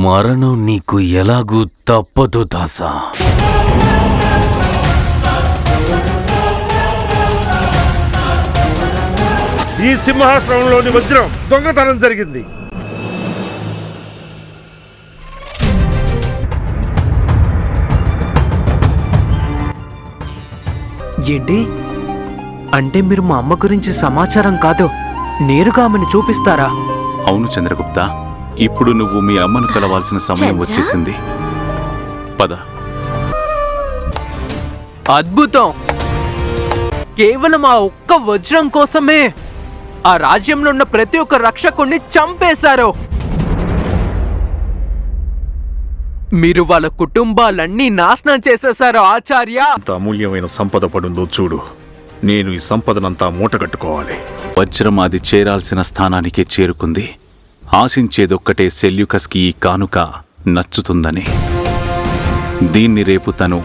మరణం నీకు ఎలాగూ తప్పదు దాసా. ఈ సింహాసనంలోని వజ్రం దొంగతనం జరిగింది. ఏంటి అంటే మీరు మా అమ్మ గురించి సమాచారం కాదు, నేరుగా ఆమెను చూపిస్తారా? అవును చంద్రగుప్త, ఇప్పుడు నువ్వు మీ అమ్మను కలవాల్సిన సమయం వచ్చేసింది. పద. అద్భుతం! కేవలం ఆ ఒక్క వజ్రం కోసమే ఆ రాజ్యంలో ఉన్న ప్రతి ఒక్క రక్షకుణ్ణి చంపేశారు. మీరు వాళ్ళ కుటుంబాలన్నీ నాశనం చేసేశారు ఆచార్య. ఎంత అమూల్యమైన సంపద పడుందో చూడు. నేను ఈ సంపదనంతా మూటగట్టుకోవాలి. వజ్రం అది చేరాల్సిన స్థానానికే చేరుకుంది. ఆశించేదొక్కటే సెల్యూకస్కి ఈ కానుక నచ్చుతుందని. దీన్ని రేపు తను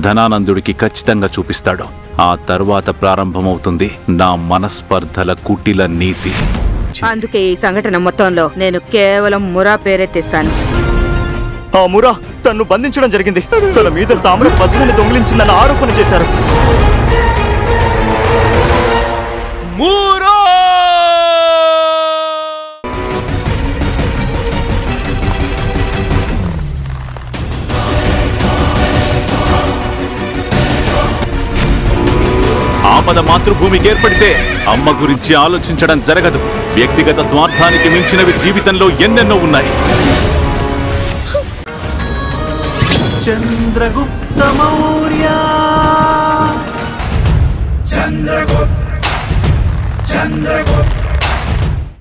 ధనానందుడికి ఖచ్చితంగా చూపిస్తాడు. ఆ తర్వాత ప్రారంభమవుతుంది నా మనస్పర్ధల కుటిల నీతి. అందుకే ఈ సంఘటన మొత్తంలో నేను కేవలం మురా పేరెత్తిస్తాను. ఆ మురా తన్ను బంధించడం జరిగింది. తన మీద సామ్ర వజ్రాన్ని దొంగిలించిందన్న ఆరోపణ చేశారు. ఆపద మాతృభూమికి ఏర్పడితే అమ్మ గురించి ఆలోచించడం జరగదు. వ్యక్తిగత స్వార్థానికి మించినవి జీవితంలో ఎన్నెన్నో ఉన్నాయి. చంద్రగుప్త మౌర్య, చంద్రగుప్త